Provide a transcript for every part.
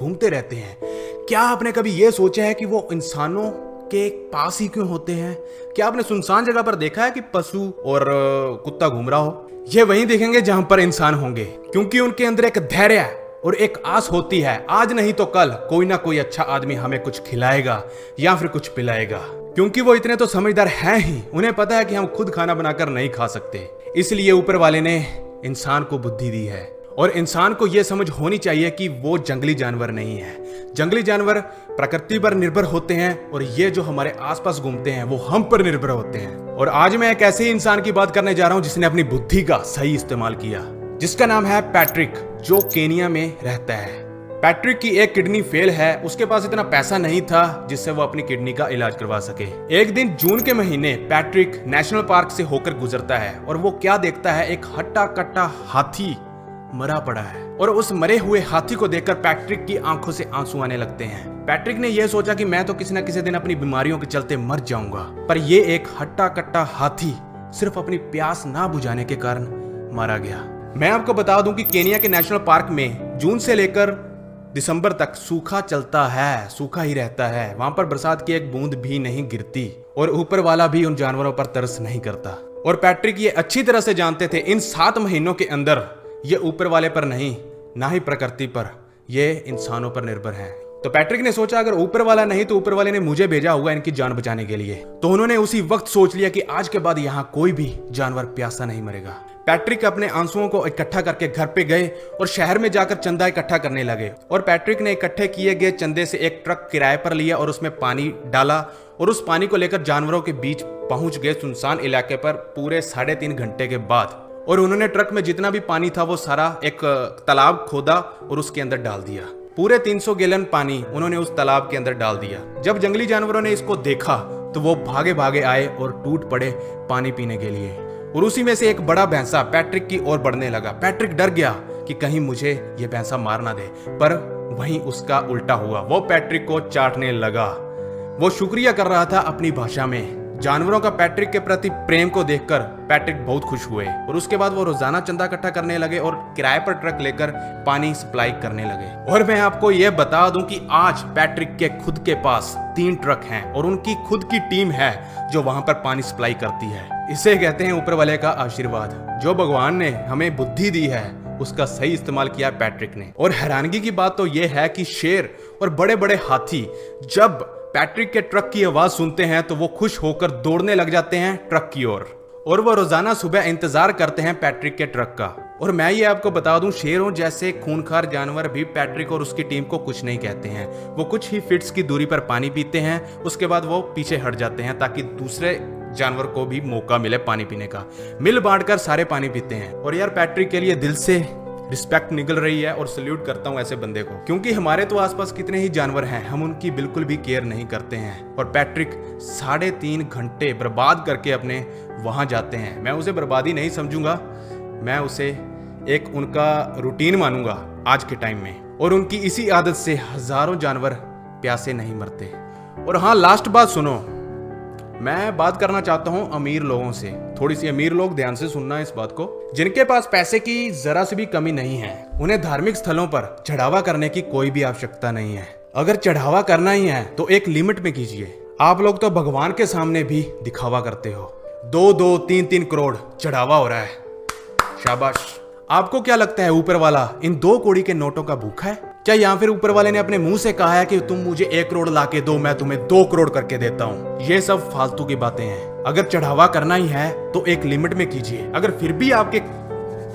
घूमते रहते हैं। क्या आपने कभी ये सोचा है कि वो इंसानों के पास ही क्यों होते हैं? क्या आपने सुनसान जगह पर देखा है कि पशु और कुत्ता घूम रहा हो? ये वहीं देखेंगे जहां पर इंसान होंगे, क्योंकि उनके अंदर एक धैर्य और एक आस होती है, आज नहीं तो कल कोई ना कोई अच्छा आदमी हमें कुछ खिलाएगा या फिर कुछ पिलाएगा। क्योंकि वो इतने तो समझदार हैं ही, उन्हें पता है कि हम खुद खाना बनाकर नहीं खा सकते, इसलिए ऊपर वाले ने इंसान को बुद्धि दी है। और इंसान को यह समझ होनी चाहिए कि वो जंगली जानवर नहीं है। जंगली जानवर प्रकृति पर निर्भर होते हैं और ये जो हमारे आसपास घूमते हैं वो हम पर निर्भर होते हैं। और आज मैं एक ऐसे ही इंसान की बात करने जा रहा हूं जिसने अपनी बुद्धि का सही इस्तेमाल किया, जिसका नाम है पैट्रिक, जो केनिया में रहता है। पैट्रिक की एक किडनी फेल है, उसके पास इतना पैसा नहीं था जिससे वो अपनी किडनी का इलाज करवा सके। एक दिन जून के महीने पैट्रिक नेशनल पार्क से होकर गुजरता है और वो क्या देखता है, एक हट्टा कट्टा हाथी मरा पड़ा है। और उस मरे हुए हाथी को देखकर पैट्रिक की आंखों से आंसू आने लगते हैं। पैट्रिक ने यह सोचा कि मैं तो किसी न किसी दिन अपनी बीमारियों के चलते मर जाऊंगा, पर यह एक हट्टा कट्टा हाथी सिर्फ अपनी प्यास ना बुझाने के कारण मारा गया। मैं आपको बता दूं कि केनिया के नेशनल पार्क में जून से लेकर दिसंबर तक सूखा चलता है, सूखा ही रहता है। वहां पर बरसात की एक बूंद भी नहीं गिरती और ऊपर वाला भी उन जानवरों पर तरस नहीं करता। और पैट्रिक ये अच्छी तरह से जानते थे, इन 7 महीनों के अंदर ये ऊपर वाले पर नहीं, ना ही प्रकृति पर, ये इंसानों पर निर्भर है। तो पैट्रिक ने सोचा अगर ऊपर वाला नहीं तो ऊपर वाले ने मुझे भेजा होगा इनकी जान बचाने के लिए। तो उन्होंने उसी वक्त सोच लिया कि आज के बाद यहाँ कोई भी जानवर प्यासा नहीं मरेगा। पैट्रिक अपने आंसुओं को इकट्ठा करके घर पे गए और शहर में जाकर चंदा इकट्ठा करने लगे। और पैट्रिक ने इकट्ठे किए गए चंदे से एक ट्रक किराए पर लिया और उसमें पानी डाला और उस पानी को लेकर जानवरों के बीच पहुंच गए सुनसान इलाके पर पूरे 3.5 घंटे के बाद। और उन्होंने ट्रक में जितना भी पानी था वो सारा एक तालाब खोदा और उसके अंदर डाल दिया। पूरे 300 गैलन पानी उन्होंने उस तालाब के अंदर डाल दिया। जब जंगली जानवरों ने इसको देखा तो वो भागे भागे आए और टूट पड़े पानी पीने के लिए। और उसी में से एक बड़ा भैंसा पैट्रिक की ओर बढ़ने लगा। पैट्रिक डर गया कि कहीं मुझे ये भैंसा मार ना दे, पर वहीं उसका उल्टा हुआ, वो पैट्रिक को चाटने लगा। वो शुक्रिया कर रहा था अपनी भाषा में। जानवरों का पैट्रिक के प्रति प्रेम को देखकर पैट्रिक बहुत खुश हुए और उसके बाद वो रोजाना चंदा इकट्ठा करने लगे और किराए पर ट्रक लेकर पानी सप्लाई करने लगे। और मैं आपको ये बता दूं कि आज पैट्रिक के खुद के पास 3 ट्रक हैं और उनकी खुद की टीम है जो वहां पर पानी सप्लाई करती है। इसे कहते हैं ऊपर वाले का आशीर्वाद। जो भगवान ने हमें बुद्धि दी है उसका सही इस्तेमाल किया पैट्रिक ने। और हैरानगी की बात तो यह है कि शेर और बड़े बड़े हाथी जब पैट्रिक के ट्रक की आवाज सुनते हैं तो वो खुश होकर दौड़ने लग जाते हैं ट्रक की ओर। और वो रोजाना सुबह इंतजार करते हैं पैट्रिक के ट्रक का। और मैं ये आपको बता दूं, शेरों जैसे खूंखार जानवर भी पैट्रिक और उसकी टीम को कुछ नहीं कहते हैं। वो कुछ ही फीट्स की दूरी पर पानी पीते हैं, उसके बाद वो पीछे हट जाते हैं ताकि दूसरे जानवर को भी मौका मिले पानी पीने का। मिल बांटकर सारे पानी पीते हैं। और यार पैट्रिक के लिए दिल से रिस्पेक्ट निकल रही है और सल्यूट करता हूं ऐसे बंदे को, क्योंकि हमारे तो आसपास कितने ही जानवर हैं, हम उनकी बिल्कुल भी केयर नहीं करते हैं। और पैट्रिक 3.5 घंटे बर्बाद करके अपने वहां जाते हैं। मैं उसे बर्बादी नहीं समझूंगा, मैं उसे एक उनका रूटीन मानूंगा आज के टाइम में। और उनकी इसी आदत से हजारों जानवर प्यासे नहीं मरते। और हाँ, लास्ट बात सुनो, मैं बात करना चाहता हूं अमीर लोगों से। थोड़ी सी अमीर लोग ध्यान से सुनना इस बात को, जिनके पास पैसे की जरा सी भी कमी नहीं है। उन्हें धार्मिक स्थलों पर चढ़ावा करने की कोई भी आवश्यकता नहीं है। अगर चढ़ावा करना ही है तो एक लिमिट में कीजिए। आप लोग तो भगवान के सामने भी दिखावा करते हो। 2-2, 3-3 करोड़ चढ़ावा हो रहा है, शाबाश। आपको क्या लगता है ऊपर वाला इन 2 कौड़ी के नोटों का भूखा है क्या? या फिर ऊपर वाले ने अपने मुंह से कहा है कि तुम मुझे 1 करोड़ ला के दो, मैं तुम्हें 2 करोड़ करके देता हूं? ये सब फालतू की बातें हैं। अगर चढ़ावा करना ही है तो एक लिमिट में कीजिए। अगर फिर भी आपके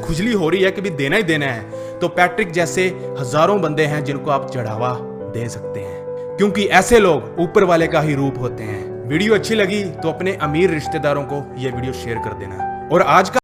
खुजली हो रही है कि भी देना ही देना है, तो पैट्रिक जैसे हजारों बंदे हैं जिनको आप चढ़ावा दे सकते हैं, क्योंकि ऐसे लोग ऊपर वाले का ही रूप होते हैं। वीडियो अच्छी लगी तो अपने अमीर रिश्तेदारों को यह वीडियो शेयर कर देना। और आज का